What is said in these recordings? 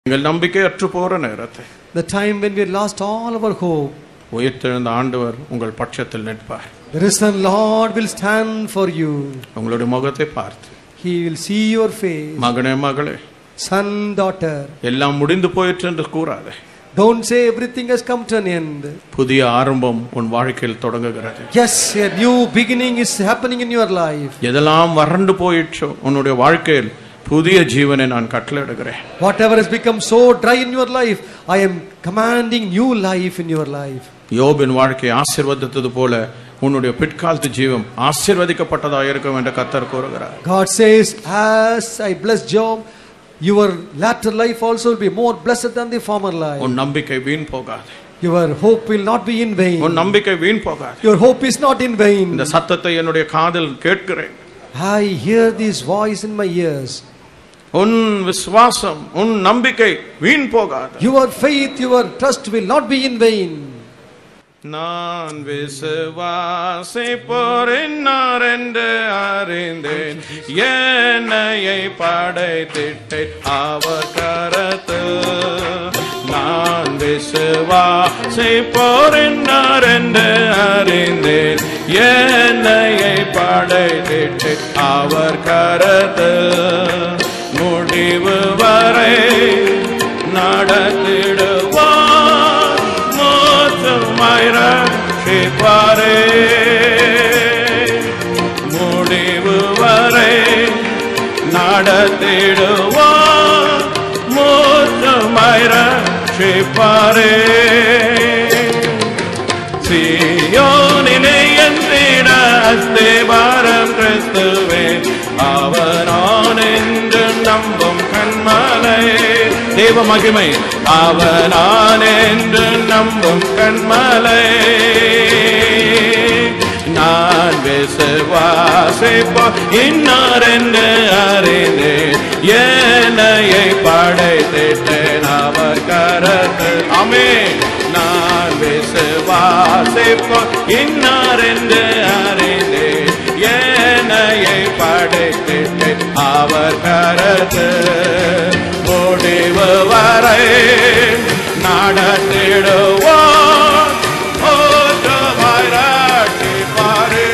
நீங்கள் நம்பிக்கையற்று போற நேரத்தை, the time when we lost all our hope, உயிர்த்தெழுந்த ஆண்டவர் உங்கள் பட்சத்தில் நிற்பார். the risen Lord will stand for you. உங்களுடைய முகத்தை பார்த்து, He will see your face. மகனே மகளே, Son, daughter, எல்லாம் முடிந்து போயிற்று என்று கூறாதே. don't say everything has come to an end. புதிய ஆரம்பம் உன் வாழ்க்கையில் தொடங்குகிறது. Yes, a new beginning is happening in your life. எதெல்லாம் வறண்டு போயிற்றோ உன்னுடைய வாழ்க்கையில் புதிய ஜீவனை நான் கட்டளையிடுகிறேன். Whatever has become so dry in your life, I am commanding new life in your life. யோபின் வாழ்க்கையை ஆசீர்வதித்தது போல உன்னுடைய பிற்காலத்து ஜீவன் ஆசீர்வதிக்கப்பட்டதாக இருக்கும் என்று கர்த்தர் கூறுகிறார். God says, as I bless Job, your latter life also will be more blessed than the former life. உன் நம்பிக்கை வீண் போகாது. Your hope will not be in vain. உன் நம்பிக்கை வீண் போகாது. Your hope is not in vain. இந்த சத்தத்தை என்னுடைய காதில் கேட்கிறேன். I hear this voice in my ears. உன் விசுவாசம், உன் நம்பிக்கை வீண் போகாது. Your faith, your trust will not be in vain. நான் விசுவாசிப்போரின்னார் என்று அறிந்தேன், என்னையை படைத்திட்டே அவர் கரத்து. நான் விசுவாசிப்போரின்னார் என்று அறிந்தேன், என்னையை படைத்திட்டே அவர் கரத்து. முடிவு வரை நடத்திடுவார், மோசமாய் ரட்சிப்பாரே. முடிவு வரை நடத்திடுவார், மோசமாய் ரட்சிப்பாரே. சீயோனிலே என்றிட அஸ்திபாரம் கிறிஸ்துவே, அவனான் என்று நம்பும் கண்மலை. தேவ மகிமை, அவனான் என்று நம்பும் கண்மலை. நான் விசுவாசிப்போ இன்னார் என்று அறிந்தேன், என்னையை படைத்திட்டேன் அவர் கரத்து. ஆமென். நான் விசுவாசிப்போ இன்னார் என்று அறிந்தேன், என்னையை படைத்திட்டேன் அவர் கரத்து. முடிவு வரை நடத்திடுவார், ஓட்டமாய் ரட்சிப்பாரே.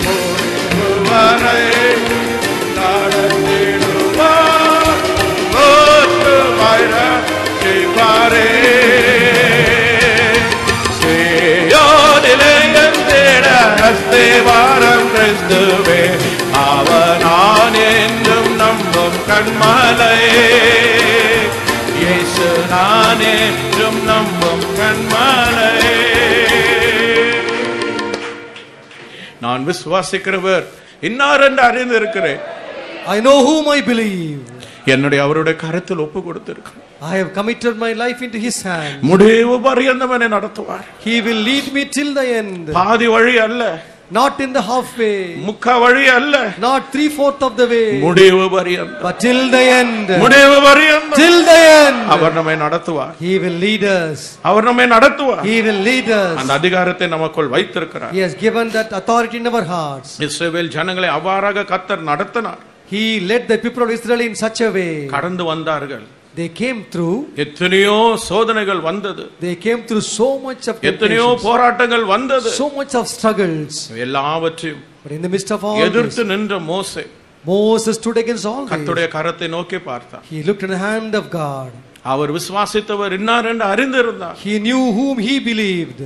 முடிவு வரை நடத்திடுவார், ஓட்டமாய் ரட்சிப்பாரே. அஸ்திவாரம் கிறிஸ்துவே, அவனான் என்றும் நம்பும் கண்மலை. இயேசு நான் என்றும் நம்பும் கண்மலை. நான் விசுவாசிக்கிறவர் இன்னார் என்று அறிந்திருக்கிறேன். I know whom I believe. என்னுடைய அவருடைய கரத்தில் ஒப்பு கொடுத்திருக்கிறேன். I have committed my life into his hand. முடிவு பரியந்தம் என்னை நடத்துவார். He will lead me till the end. பாதி வழி அல்ல, Not in the halfway, முக்கா வழி அல்ல, not 3/4 of the way, முடிவு பரியந்தம், but till the end. முடிவு பரியந்தம் Till the end. அவர் நம்மை நடத்துவார். He will lead us. அவர் நம்மை நடத்துவார். He will lead us. அந்த அதிகாரத்தை நமக்குள் வைத்திருக்கிறார். He has given that authority in our hearts. இஸ்ரவேல் ஜனங்களை அவ்வாறாக கர்த்தர் நடத்தினார். He led the people of Israel in such a way. கடந்து வந்தார்கள். They came through. எத்தனையோ சோதனைகள் வந்தது. They came through so much of எத்தனையோ temptations, போராட்டங்கள் வந்தது. so much of struggles. எல்லாவற்றையும் But in the midst of all எதிர்த்து this, நின்ற மோசே Moses stood against all this. கர்த்தருடைய கரத்தை நோக்கி பார்த்தார். He looked in the hand of God. அவர் விசுவாசித்தவர் இன்னார் என்று அறிந்திருந்தார். He knew whom he believed.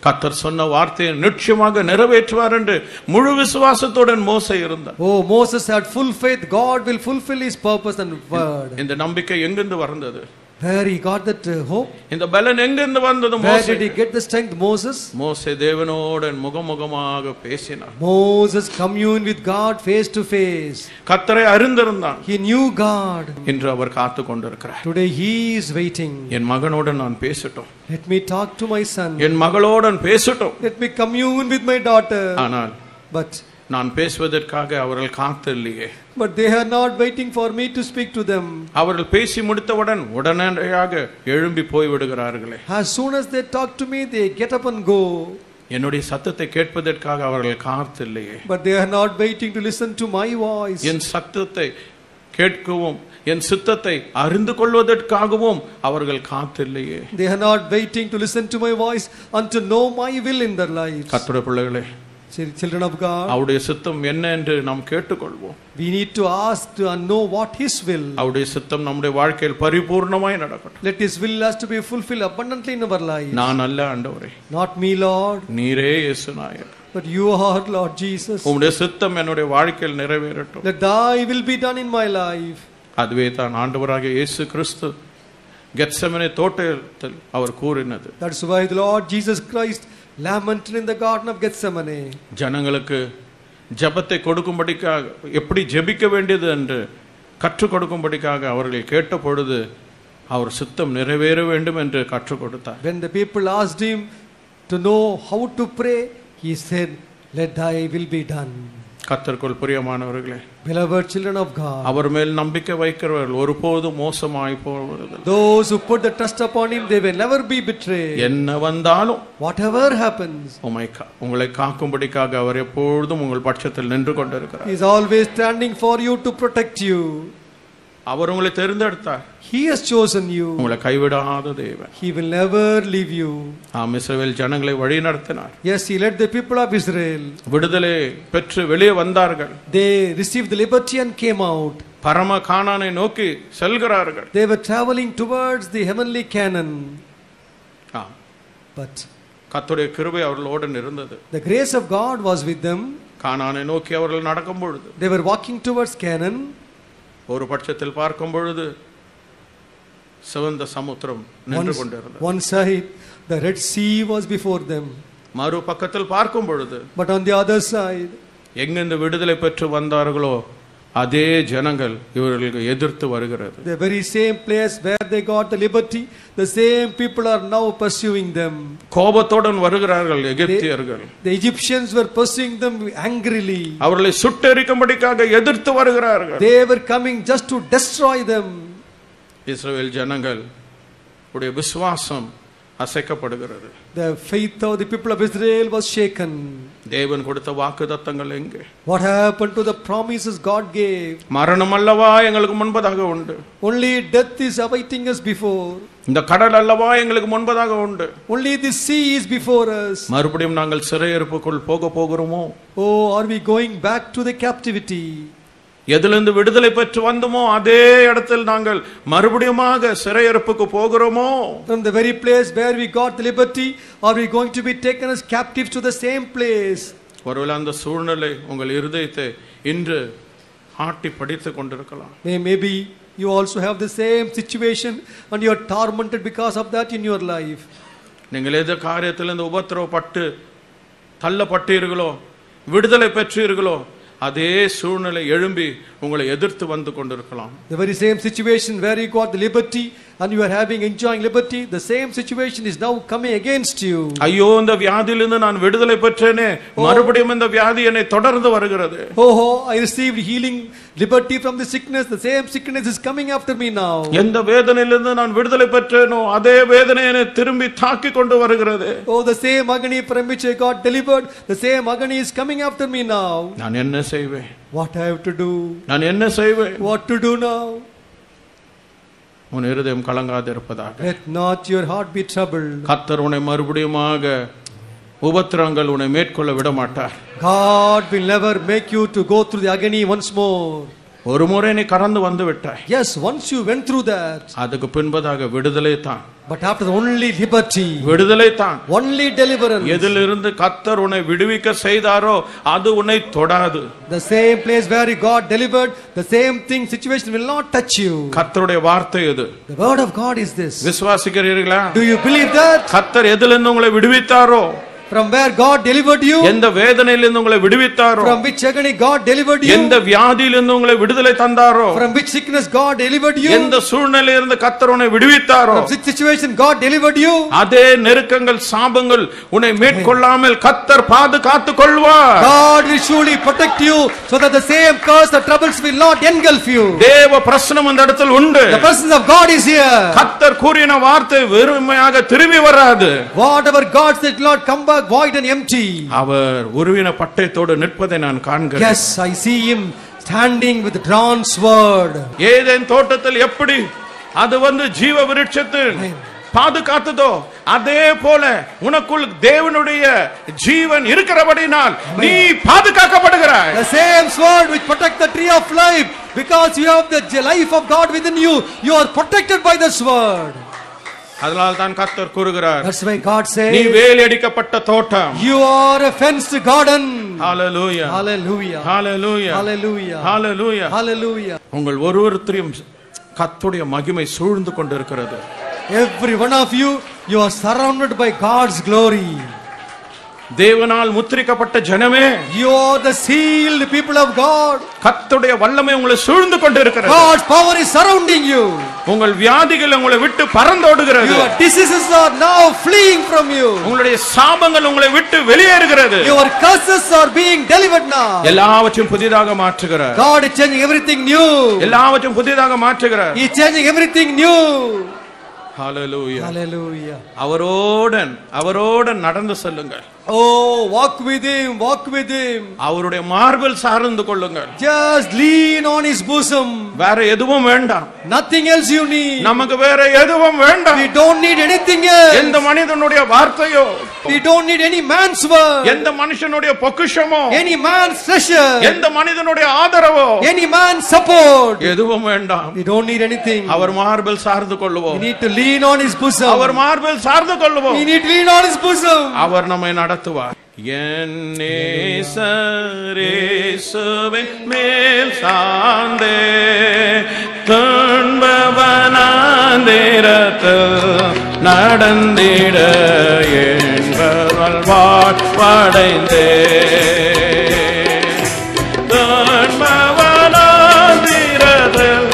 கர்த்தர் சொன்ன வார்த்தையை நிச்சயமாக நிறைவேற்றுவார் என்று முழு விசுவாசத்துடன் மோசே இருந்தார். Oh, Moses had full faith. God will fulfill his purpose and word. இந்த நம்பிக்கை எங்கிருந்து வந்தது? Where he got that hope? இந்த பலன் எங்கிருந்து வந்தது? Where did he get the strength? Moses. மோசே தேவனோடு முகமுகமாக பேசினார். Moses communed with God face to face. கர்த்தரை அறிந்திருந்தான். He knew God. இன்று அவர் காத்து கொண்டிருக்கிறார். Today he is waiting. என் மகனோடு நான் பேசட்டும், Let me talk to my son. என் மகளோடு பேசட்டும். Let me commune with my daughter. ஆனால் But நான் பேசுவதற்காக அவர்கள் காத்தில்லையே. But they are not waiting for me to speak to them. அவர்கள் பேசி முடித்தவுடன் உடனடியாக எழும்பி போய் விடுகிறார்களே. As soon as they talk to me, they get up and go. என்னுடைய சத்தத்தை கேட்பதற்காக அவர்கள் காத்தில்லையே. But they are not waiting to listen to my voice. என் சத்தத்தை கேட்கவும் என் சித்தத்தை அறிந்து கொள்வதற்காகவும் அவர்கள் காத்தில்லையே. They are not waiting to listen to my voice and to know my will in their lives. கர்த்தருடைய பிள்ளைகளே, Children of God, அவருடைய சித்தம் என்ன என்று நாம் கேட்டுக்கொள்வோம். we need to ask to and know what His will. அவருடைய சித்தம் நம்முடைய வாழ்க்கையில் பரிபூர்ணமாய் நடக்கட்டும். Let His will has to be fulfilled abundantly in our lives. நான் அல்ல ஆண்டவரே, Not me, Lord, நீரே இயேசு நாயகர். but you are Lord Jesus. உம்முடைய சித்தம் என்னுடைய வாழ்க்கையில் நிறைவேறட்டும். Let Thy will be done in my life. அதுவே தான் ஆண்டவராகிய இயேசு கிறிஸ்து கெத்செமனே தோட்டத்தில் அவர் கூறினது. That's why the Lord Jesus Christ lamented in the garden of Gethsemane. ஜனங்களுக்கு ஜெபத்தை கொடுக்கும்படிக்காக, எப்படி ஜெபிக்க வேண்டியது என்று கற்றுக் கொடுக்கும்படிக்காக அவர்களை கேட்ட பொழுது அவர் சித்தம் நிறைவேற வேண்டும் என்று கற்றுக் கொடுத்தார். When the people asked him to know how to pray, he said, let Thy will be done. கர்த்தருக்குள் பிரியமானவர்களே, Beloved children of God, அவர் மேல் நம்பிக்கை வைக்கிறவர்கள் ஒருபோதும் மோசமாய் போவதில்லை. those who put the trust upon Him, they will never be betrayed. என்ன வந்தாலும் Whatever happens, உங்களை காக்கும்படிக்காக அவர் எப்பொழுதும் உங்கள் பட்சத்தில் நின்று கொண்டிருக்கிறார். He is always standing for you to protect you. அவர் உங்களை தெரிந்தெடுத்தார். He has chosen you. உங்களை கைவிடாத தேவன். He will never leave you. இஸ்ரவேல் ஜனங்களை வழி நடத்தினார். Yes, He led the people of Israel. விடுதலை பெற்று வெளியே வந்தார்கள். They received the liberty and came out. பரம கானானை நோக்கி செல்கிறார்கள். They were traveling towards the heavenly Canaan. But கர்த்தருடைய கிருபை அவர்களோடு இருந்தது. the grace of God was with them. கானானை நோக்கி அவர்கள் நடக்கும் பொழுது, They were walking towards Canaan. ஒரு பட்சத்தில் பார்க்கும் பொழுது சிவந்த சமுத்திரம் நின்று கொண்டிருந்தது. One side the Red Sea was before them. மறு பக்கத்தில் பார்க்கும் பொழுது, But on the other side, எங்கிருந்து விடுதலை பெற்று வந்தார்களோ அதே ஜனங்கள் இவர்களுக்கு எதிர்த்து வருகிறது. the very same place where they got the liberty, the same people are now pursuing them. கோபத்துடன் வருகிறார்கள் எகிப்தியர்கள். The Egyptians were pursuing them angrily. அவர்களை சுட்டெரிக்கும்படிக்காக எதிர்த்து வருகிறார்கள். They were coming just to destroy them. இஸ்ரவேல் ஜனங்கள் உடைய விசுவாசம் அசைக்கப்படுகிறது. The faith of the people of Israel was shaken. தேவன் கொடுத்த வாக்குத்தத்தங்கள் எங்கே? What happened to the promises God gave? மரணம் அல்லவா எங்களுக்கு முன்பதாக உண்டு. Only death is awaiting us before. இந்த கடல் அல்லவா எங்களுக்கு முன்பதாக உண்டு. Only the sea is before us. மறுபடியும் நாங்கள் சிறையிருப்புக்குள் போகிறோமோ? Oh, are we going back to the captivity? எதிலிருந்து விடுதலை பெற்று வந்தோமோ அதே இடத்தில் நாங்கள் மறுபடியுமாக சிறையிருப்புக்கு போகிறோமோ? From the very place where we got the liberty, are we going to be taken as captives to the same place? ஒருவேளை அந்த சூழ்நிலை உங்கள் இருதயத்தை இன்று ஆட்டி படித்துக் கொண்டிருக்கலாம். Maybe you also have the same situation and you are tormented because of that in your life. நீங்கள் எந்த காரியத்திலிருந்து உபத்திரவப்பட்டு தள்ளப்பட்டீர்களோ, விடுதலை பெற்றீர்களோ, அதே சூழ்நிலை எழும்பி உங்களை எதிர்த்து வந்து கொண்டிருக்கலாம். The very same situation where you got the liberty and you are enjoying liberty, the same situation is now coming against you. ஐயோ, இந்த வியாதியிலிருந்து நான் விடுதலை பெற்றேனே, மறுபடியும் இந்த வியாதி என்னை தொடர்ந்து வருகிறது. Oh, I received healing, liberty from the sickness, the same sickness is coming after me now. எந்த வேதனையிலிருந்து நான் விடுதலை பெற்றேனோ அதே வேதனை என்னை திரும்பி தாக்கி கொண்டு வருகிறது. Oh, the same agony from which I got delivered, the same agony is coming after me now. நான் என்ன செய்வேன்? What I have to do? நான் என்ன செய்வேன்? What to do now? உன் இருதயம் கலங்காதிருப்பதாக. Let not your heart be troubled. கர்த்தர் உன்னை மறுபடியுமாக உபத்திரங்கள் உன்னை மேற்கொள்ள விட மாட்டார். God will never make you to go through the agony once more. ஒரு முறை நீ கடந்து வந்து விட்டாய். Yes, once you went through that. அதுக்கு பின்பதாக விடுதலை தான். But after only liberty. விடுதலை தான். Only deliverance. எதிலிருந்து கர்த்தர் உன்னை விடுவிக்க செய்தாரோ அது உன்னை தொடாது. The same place where you got delivered, the same thing, situation will not touch you. கர்த்தருடைய வார்த்தை இது. The word of God is this. விசுவாசிக்கிறீர்களா? Do you believe that? கர்த்தர் எதிலிருந்து உங்களை விடுவித்தாரோ, from where God delivered you, எந்த வேதனையிலிருந்து உங்களை விடுவித்தாரோ, from which agony God delivered you, எந்த வியாதியிலிருந்து உங்களை விடுதலை தந்தாரோ, from which sickness God delivered you, எந்த சூழ்நிலையிலிருந்து கர்த்தர் உன்னை விடுவித்தாரோ, from which situation God delivered you, அதே நெருக்கங்கள் சாபங்கள் உன்னை மேற்கொள்ளாமல் கர்த்தர் பாதுகாத்துக் கொள்வார். God will surely protect you so that the same curse, the troubles will not engulf you. தேவ பிரசன்னம் அந்த இடத்தில் உண்டு. The presence of God is here. கர்த்தர் கூறின வார்த்தை வெறுமையாக திரும்பி வராது. Whatever God said will not come back void and empty. அவர் உருவின பட்டயத்தோடு நிற்பதை நான் காண்கிறேன். Yes, I see him standing with drawn sword. Eden தோட்டத்தில் எப்படி அது ஜீவ விருட்சத்தின் பாதுகாத்ததோ அதே போல உனக்குள் தேவனுடைய ஜீவன் இருக்கிறபடினால் நீ பாதுகாக்கப்படுகிறாய். The same sword which protects the tree of life, because you have the life of God within you, you are protected by the sword. அதனால் தான் கர்த்தர் கூறுகிறார், that's why God says, நீ வேலியடிக்கப்பட்ட தோட்டம், you are a fenced garden. Hallelujah, hallelujah, hallelujah, hallelujah, hallelujah, hallelujah. உங்கள் ஒவ்வொருவரையும் கர்த்தருடைய மகிமை சூழ்ந்து கொண்டிருக்கிறது. Every one of you, you are surrounded by God's glory. தேவனால் முத்திரிக்கப்பட்ட ஜனமே, you are the sealed people of God. கர்த்தருடைய வல்லமை உங்களை சூழ்ந்து கொண்டிருக்கிறது. God's power is surrounding you. உங்கள் வியாதிகள் உங்களை விட்டு பறந்தோடுகிறது. Your diseases are now fleeing from you. உங்களுடைய சாபங்கள் உங்களை விட்டு வெளியேறுகிறது. Your curses are being delivered now. எல்லாவற்றையும் புதிதாக மாற்றுகிறார். God is changing everything new. எல்லாவற்றையும் புதிதாக மாற்றுகிறார். He is changing everything new. Hallelujah, hallelujah. அவரோடன் நடந்து செல்லுங்கள். Oh, walk with him, walk with him. அவருடைய மார்பில் சார்ந்து கொள்ளுங்கள். Just lean on his bosom. வேற எதுவும் வேண்டாம். Nothing else you need. நமக்கு வேற எதுவும் வேண்டாம். We don't need anything else. எந்த மனிதனுடைய வார்த்தையோ, we don't need any man's word. எந்த மனுஷனுடைய பொக்கிஷமோ, any man's treasure, எந்த மனிதனுடைய ஆதரவோ, any man's support, எதுவும் வேண்டாம். we don't need anything. அவர் மார்பில் சார்ந்து கொள்ளுவோம். we need to lean on his bosom. அவர் மார்பில் சார்ந்து கொள்ளுவோம். we need to lean on his bosom. அவர் நம்மை நடத்துவார். என் நேசரேசுவின் மேல் சார்ந்தே துன்பவனாந்திரத்தில் நடந்திட என்பவள் வாழ்வடைந்தே துன்பவனாந்திரத்தில்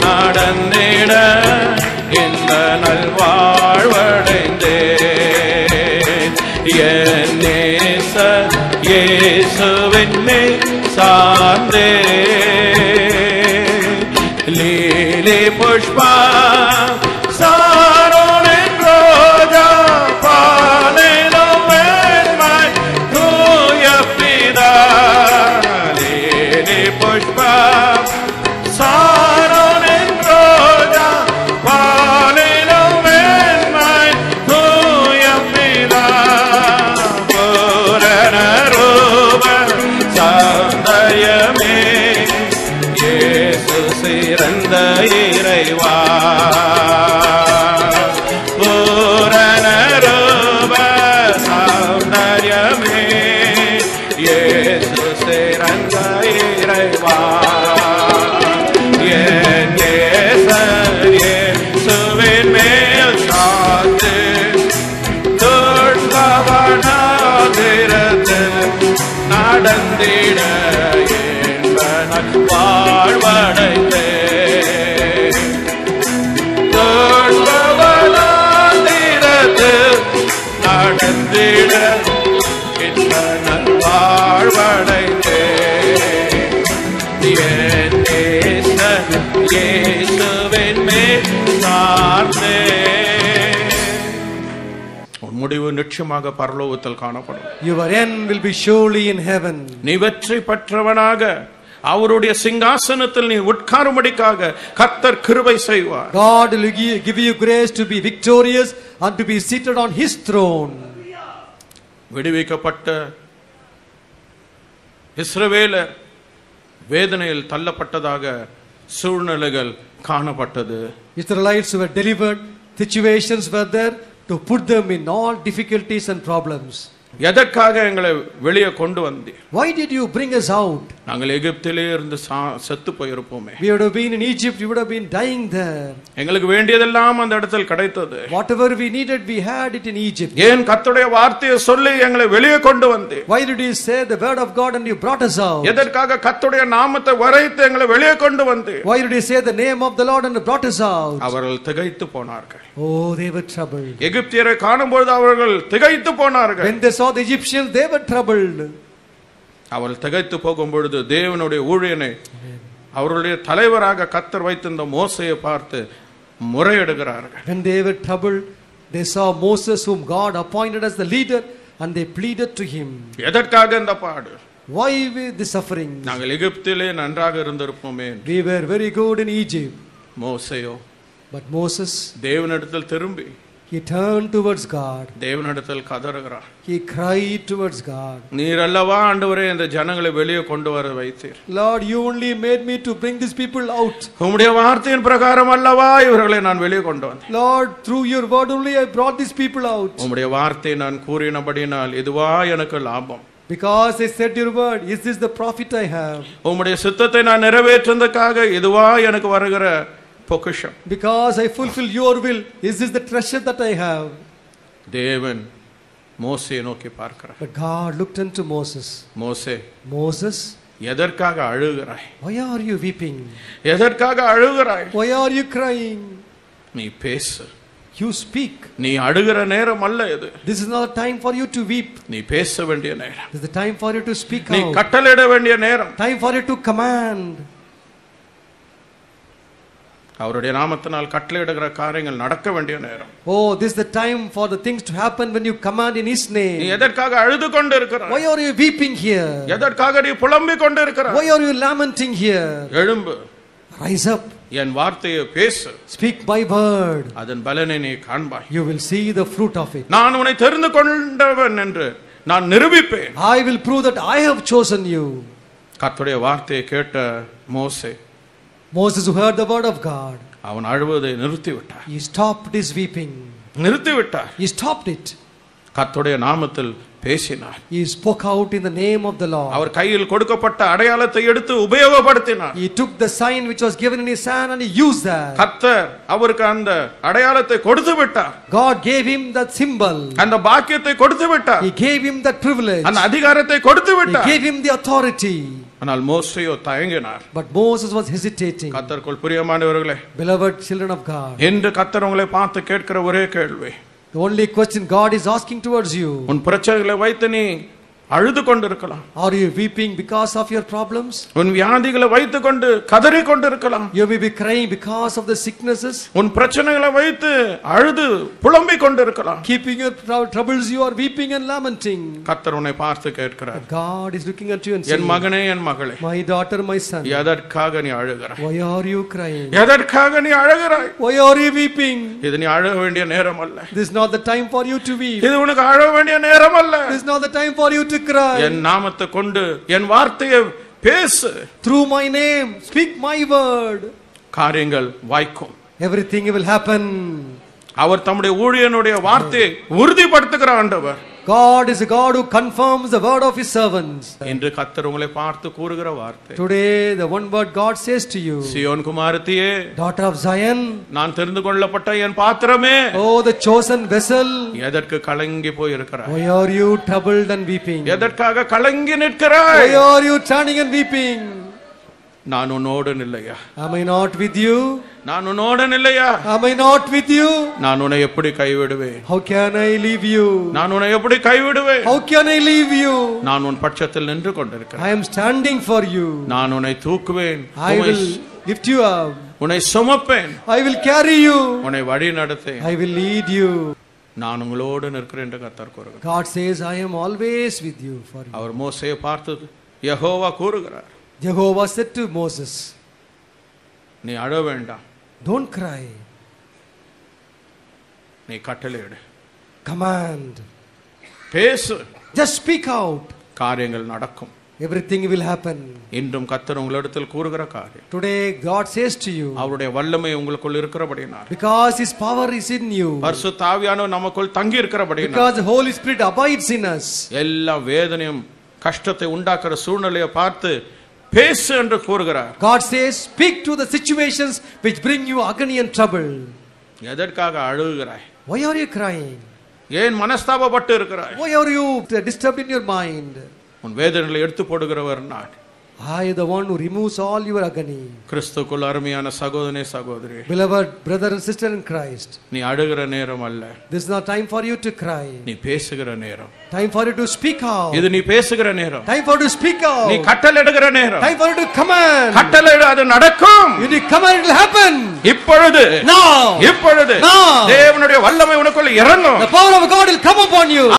நடந்திட இந்த நல்வாழ்வடைந்தே இயேசுவின் மேல் சார்ந்தே லீலி புஷ்பா சாரோனின் ரோஜா பாலிலும் வெண்மை தூய பிதா லீலி புஷ்பா சாரோனின் ரோஜா பாலிலும் வெண்மை தூய பிதா சாந்தயமே இயேசு சிறந்த இறைவா பூரண ரூப சாந்தயமே இயேசு சிறந்த இறைவா என் நேசர் இயேசுவின் மேல் சார்ந்து துன்பவனாந்திரத்தில் நடந்திட என்பன வாழ்வடைந்தே துன்பவனாந்திரத்தில் நடந்திட என்பன வாழ்வடைந்தே என் நேசர் இயேசுவின் மேல் சார்ந்தே. முடிவு நிச்சயமாக பரலோகத்தில் காணப்படும். Your end will be surely in heaven. நீ வெற்றி பெற்றவனாக அவருடைய சிங்காசனத்தில் நீ உட்காரும்படிக்காக கர்த்தர் கிருபை செய்வார். God will give you grace to be victorious and to be seated on his throne. விடுவிக்கப்பட்ட இஸ்ரவேலர் வேதனையில் தள்ளப்பட்டதாக சூழ்நிலைகள் காணப்பட்டது. Israelites were delivered, situations were there to put them in all difficulties and problems. எதற்காக எங்களை வெளியே கொண்டு வந்தீர்? Why did you bring us out? நாங்கள் எகிப்திலே இருந்து செத்து போயிருப்போமே. We would have been in Egypt, we would have been dying there. எங்களுக்கு வேண்டியதெல்லாம் அந்த இடத்தில் கிடைத்தது. Whatever we needed, we had it in Egypt. ஏன் கர்த்தருடைய வார்த்தையை சொல்லி எங்களை வெளியே கொண்டு வந்தீர்? Why did you say the word of God and you brought us out? எதற்காக கர்த்தருடைய நாமத்தை வரைத்து எங்களை வெளியே கொண்டு வந்தீர்? Why did you say the name of the Lord and brought us out? அவர்கள் திகைத்து போனார்கள். Oh, they were troubled. எகிப்தியரை காணும்போது அவர்கள் திகைத்து போனார்கள். When they saw the Egyptians, they were troubled. அவர்கள் திகைத்து போகும் பொழுது தேவனுடைய ஊழியனை அவருடைய தலைவராக கர்த்தர் வைத்திருந்த மோசேயை பார்த்து முறையிடுகிறார்கள். When they were troubled, they saw Moses, whom God appointed as the leader, and they pleaded to him. எதற்காக இந்த பாடு? Why this suffering? நாங்கள் எகிப்திலே நன்றாக இருந்திருப்போமே. We were very good in Egypt. மோசேயோ But Moses, தேவனிடத்தில் திரும்பி he turned towards God. தேவனிடத்தில் கதறுகிறார். He cried towards God. நீர் அல்லவா ஆண்டவரே இந்த ஜனங்களை வெளியே கொண்டு வர வைத்தீர். Lord, you only made me to bring these people out. உம்முடைய வார்த்தையின் பிரகாரம் அல்லவா இவர்களை நான் வெளியே கொண்டு வந்தேன். Lord, through your word only I brought these people out. உம்முடைய வார்த்தை நான் கூறினபடினால் இதுவா எனக்கு லாபம். Because I said your word, is this the profit I have? உம்முடைய சித்தத்தை நான் நிறைவேற்றுவதற்காக இதுவா எனக்கு வருகிற பொக்கிஷம். Because I fulfill your will, is this the treasure that I have? தேவன் மோசேயை நோக்கி பார்க்கிறார். But God looked unto Moses. மோசே, Moses, எதற்காக அழுகிறாய்? why are you weeping? எதற்காக அழுகிறாய்? Why are you crying? நீ பேசு. You speak. நீ அழுகிற நேரம் அல்ல இது. This is not a time for you to weep. நீ பேச வேண்டிய நேரம். This is the time for you to speak நீ out. கட்டளையிட வேண்டிய நேரம். Time for you to command. அவருடைய நாமத்தினால் கட்டளையிடுகிற காரியங்கள் நடக்க வேண்டிய நேரம். Oh, this is the time for the things to happen when you command in His நீ name. எதற்காக அழுது கொண்டு இருக்கிறாய்? Why are you weeping here? எதற்காக நீ புலம்பிக் கொண்டு இருக்கிறாய்? Why are you lamenting here? எழும்பு. Rise up. என் வார்த்தையை பேசு. Speak my word. அதன் பலனை நீ காண்பாய். You will see the fruit of it. நான் உன்னை தெரிந்து கொண்டவன் என்று நான் நிரூபிப்பேன். I will prove that I have chosen you. கர்த்தருடைய வார்த்தையை கேட்ட மோசே, Moses, who heard the word of God, அவன் அழுவதை நிறுத்தி விட்டார். he stopped his weeping. நிறுத்தி விட்டார். He stopped it. கர்த்தருடைய நாமத்தில் பேசினார். He spoke out in the name of the Lord. அவர் கையில் கொடுக்கப்பட்ட அடையாளத்தை எடுத்து உபயோகப்படுத்தினார். He took the sign which was given in his hand and he used that. கர்த்தர் அவருக்கு அந்த அடையாளத்தை கொடுத்து விட்டார். God gave him that symbol. அந்த பாக்கியத்தை கொடுத்து விட்டார். He gave him that privilege. அந்த அதிகாரத்தை கொடுத்து He விட்டார். gave him the authority. ஆனால் மோசேயோ தயங்கினார். But Moses was hesitating. கர்த்தருக்குள் பிரியமானவர்களே, Beloved children of God, என்று கர்த்தர் உங்களை பார்த்து கேட்கிற ஒரே கேள்வி, the only question God is asking towards you, உன் பிரச்சனைகளை வைத்து நீ அழுது கொண்டிருக்கலாம். are you weeping because of your problems? உன் வியாதிகளை வைத்துக் கொண்டு கதறி கொண்டிருக்கலாம். You may be crying because of the sicknesses. உன் பிரச்சனைகளை வைத்து அழுது புலம்பிக் கொண்டிருக்கலாம். Keeping your troubles, you are weeping and lamenting. கர்த்தர் உன்னை பார்த்து கேட்கிறார், God is looking at you and N saying, மகனே, என் மகளே, my daughter, my son, எதற்காக நீ அழுகிறாய்? why are you crying? எதற்காக நீ அழுகிறாய்? Why are you weeping? இது நீ அழ வேண்டிய நேரம் அல்ல. This is not the time for you to weep. இது உனக்கு அழ வேண்டிய நேரம் அல்ல. This is not the time for you to cry. என் நாமத்தை கொண்டு என் வார்த்தையை பேசு. Through my name, speak my word. காரியங்கள் வாய்க்கும். Everything will happen. அவர் தம்முடைய ஊழியனுடைய வார்த்தையை உறுதிப்படுத்துகிற ஆண்டவர். God is a God who confirms the word of His servants. என்று கர்த்தர் உங்களை பார்த்து கூறுகிற வார்த்தை. Today, the one word God says to you, Zion குமாரத்தியே, daughter of Zion, நான் தெரிந்து கொள்ளப்பட்ட என் பாத்திரமே, oh the chosen vessel, எதற்கு கலங்கி போய் இருக்கிறாய்? why are you troubled and weeping? எதற்காக கலங்கி நிற்கிறாய்? Why are you turning and weeping? நான் உன்னோடு இல்லையா? Am I not with you? நான் உன்னோடு இல்லையா? Am I not with you? நான் உன்னை எப்படி கைவிடுவேன்? How can I leave you? நான் உன்னை எப்படி கைவிடுவேன்? How can I leave you? நான் உன் பட்சத்தில் நின்று கொண்டிருக்கிறேன். I am standing for you. நான் உன்னை தூக்குவேன். I will lift you up. உன்னை சுமப்பேன். I will carry you. உன்னை வழி நடத்துவேன். I will lead you. நான் உங்களோடு நிற்கிறேன் என்று கர்த்தர் கூறுகிறார். God says, I am always with you for you. அவர் மோசேயை பார்த்து யெகோவா கூறுகிறார், Jehovah said to Moses, நீ அழ வேண்டாம். don't cry. நீ கட்டளையிடு. Command. பேசு. Just speak out. காரியங்கள் நடக்கும். Everything will happen. இன்றும் கர்த்தர் உங்களிடத்தில் கூறுகிற காரியம், Today God says to you, அவருடைய வல்லமை உங்களுக்குள் இருக்கிறபடியால், because His power is in you, பரிசுத்த ஆவியானவர் நமக்குள் தங்கி இருக்கிறபடியால், because the Holy Spirit abides in us, எல்லா வேதனையும் கஷ்டத்தை உண்டாக்குற சூழ்நிலையை பார்த்து பேசு என்று கூறுகிறார். God says, speak to the situations which bring you agony and trouble. எதற்காக அழுகிறாய்? Why are you crying? ஏன் மனஸ்தாபப்பட்டு இருக்கிறாய்? Why are you disturbed in your mind? உன் வேதனைகளை எடுத்து போடுகிறவர் நான். I am the one who removes all your agony. கிறிஸ்துக்குள் அருமையான சகோதரனே, சகோதரி, Beloved brother and sister in Christ, நீ அழுகிற நேரம் அல்ல. this is not time for you to cry. நீ பேசுகிற நேரம். Time for you to speak out. இது நீ பேசுகிற நேரம். Time for you to speak out. நீ கட்டளையிடுகிற நேரம். Time for you to command. கட்டளையிடு, அது நடக்கும். You need command, it will happen. இப்பொழுது, Now. இப்பொழுது Now. தேவனுடைய வல்லமை உனக்குள்ள இறங்கும். The power of God will come upon you.